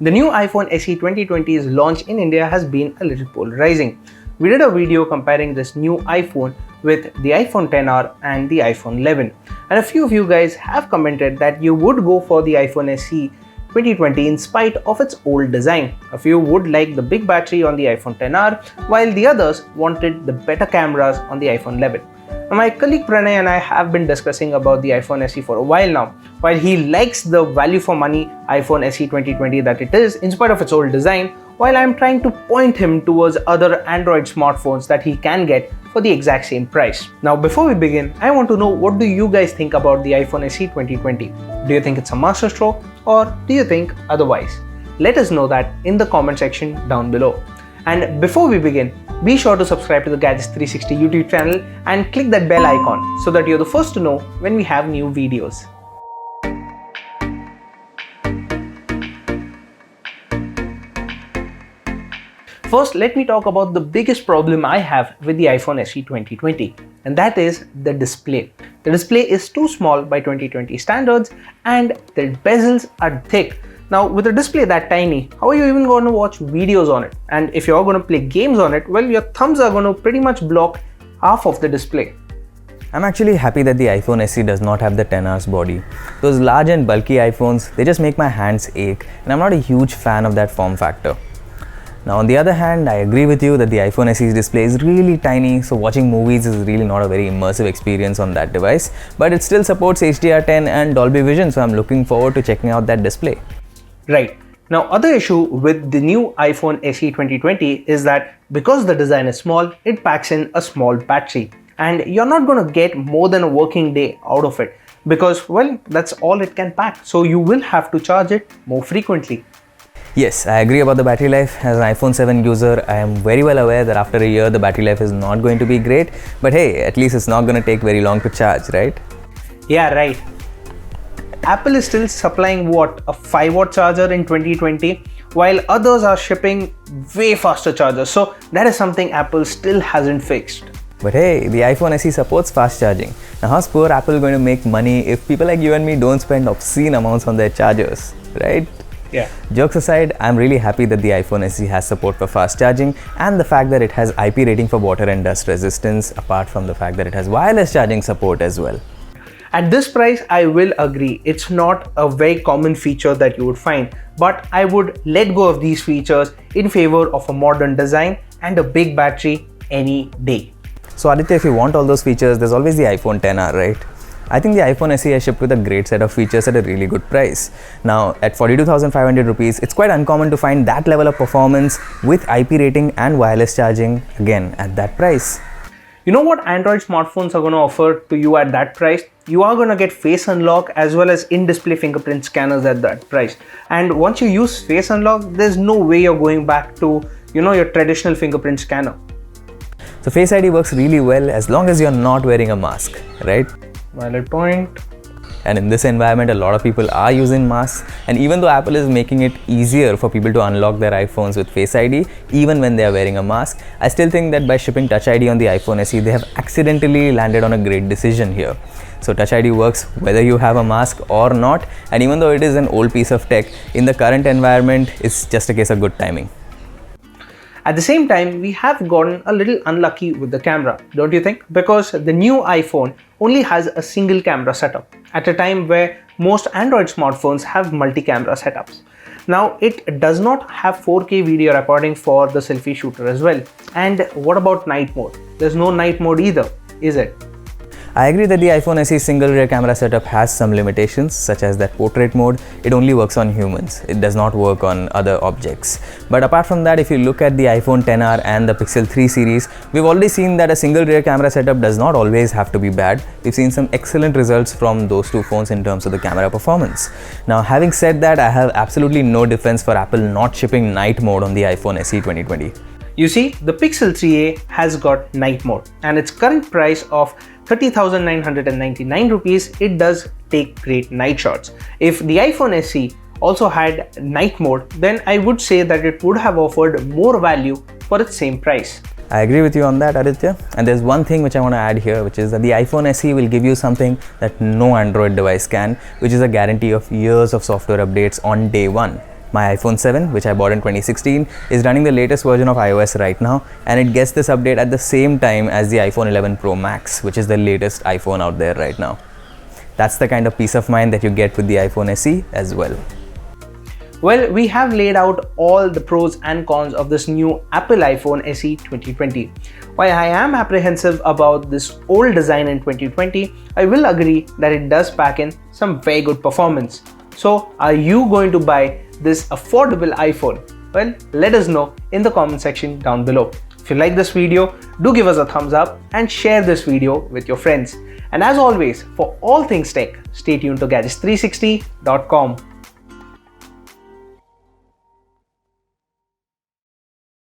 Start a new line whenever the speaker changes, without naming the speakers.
The new iPhone SE 2020's launch in India has been a little polarizing. We did a video comparing this new iPhone with the iPhone XR and the iPhone 11, and a few of you guys have commented that you would go for the iPhone SE 2020 in spite of its old design. A few would like the big battery on the iPhone XR, while the others wanted the better cameras on the iPhone 11. My colleague Pranay and I have been discussing about the iPhone SE for a while now. While he likes the value for money iPhone SE 2020 that it is, in spite of its old design, while I'm trying to point him towards other Android smartphones that he can get for the exact same price. Now before we begin, I want to know, what do you guys think about the iPhone SE 2020? Do you think it's a masterstroke, or do you think otherwise? Let us know that in the comment section down below. And before we begin, be sure to subscribe to the Gadgets 360 YouTube channel and click that bell icon so that you're the first to know when we have new videos. First, let me talk about the biggest problem I have with the iPhone SE 2020, and that is the display. The display is too small by 2020 standards and the bezels are thick. Now with a display that tiny, how are you even going to watch videos on it? And if you're going to play games on it, well, your thumbs are going to pretty much block half of the display.
I'm actually happy that the iPhone SE does not have the XR's body. Those large and bulky iPhones, they just make my hands ache, and I'm not a huge fan of that form factor. Now on the other hand, I agree with you that the iPhone SE's display is really tiny, so watching movies is really not a very immersive experience on that device, but it still supports HDR10 and Dolby Vision, so I'm looking forward to checking out that display.
Right. Now, other issue with the new iPhone SE 2020 is that because the design is small, it packs in a small battery, and you're not going to get more than a working day out of it because, well, that's all it can pack. So you will have to charge it more frequently.
Yes, I agree about the battery life. As an iPhone 7 user, I am very well aware that after a year, the battery life is not going to be great, but hey, at least it's not going to take very long to charge, right?
Yeah, right. Apple is still supplying what, a 5-watt charger in 2020, while others are shipping way faster chargers. So that is something Apple still hasn't fixed.
But hey, the iPhone SE supports fast charging. Now how's poor Apple going to make money if people like you and me don't spend obscene amounts on their chargers, right?
Yeah.
Jokes aside, I'm really happy that the iPhone SE has support for fast charging and the fact that it has IP rating for water and dust resistance, apart from the fact that it has wireless charging support as well.
At this price, I will agree, it's not a very common feature that you would find, but I would let go of these features in favor of a modern design and a big battery any day.
So Aditya, if you want all those features, there's always the iPhone XR, right? I think the iPhone SE has shipped with a great set of features at a really good price. Now, at 42,500 rupees, it's quite uncommon to find that level of performance with IP rating and wireless charging, again, at that price.
You know what Android smartphones are going to offer to you at that price? You are going to get Face Unlock as well as in-display fingerprint scanners at that price. And once you use Face Unlock, there's no way you're going back to, your traditional fingerprint scanner.
So Face ID works really well as long as you're not wearing a mask, right?
Valid point.
And in this environment, a lot of people are using masks, and even though Apple is making it easier for people to unlock their iPhones with Face ID, even when they are wearing a mask, I still think that by shipping Touch ID on the iPhone SE, they have accidentally landed on a great decision here. So Touch ID works whether you have a mask or not, and even though it is an old piece of tech, in the current environment, it's just a case of good timing.
At the same time, we have gotten a little unlucky with the camera, don't you think? Because the new iPhone only has a single camera setup at a time where most Android smartphones have multi-camera setups. Now, it does not have 4K video recording for the selfie shooter as well. And what about night mode? There's no night mode either, is it?
I agree that the iPhone SE single rear camera setup has some limitations, such as that portrait mode. It only works on humans. It does not work on other objects. But apart from that, if you look at the iPhone XR and the Pixel 3 series, we've already seen that a single rear camera setup does not always have to be bad. We've seen some excellent results from those two phones in terms of the camera performance. Now, having said that, I have absolutely no defense for Apple not shipping night mode on the iPhone SE 2020.
You see, the Pixel 3a has got night mode, and its current price of 30,999 rupees, it does take great night shots. If the iPhone SE also had night mode, then I would say that it would have offered more value for its same price.
I agree with you on that, Aditya. And there's one thing which I want to add here, which is that the iPhone SE will give you something that no Android device can, which is a guarantee of years of software updates on day one. My iPhone 7, which I bought in 2016, is running the latest version of iOS right now, and it gets this update at the same time as the iPhone 11 Pro Max, which is the latest iPhone out there right now. That's the kind of peace of mind that you get with the iPhone SE as well.
Well, we have laid out all the pros and cons of this new Apple iPhone SE 2020. While I am apprehensive about this old design in 2020, I will agree that it does pack in some very good performance. So, are you going to buy this affordable iPhone? Well, let us know in the comment section down below. If you like this video, do give us a thumbs up and share this video with your friends. And as always, for all things tech, stay tuned to Gadgets360.com.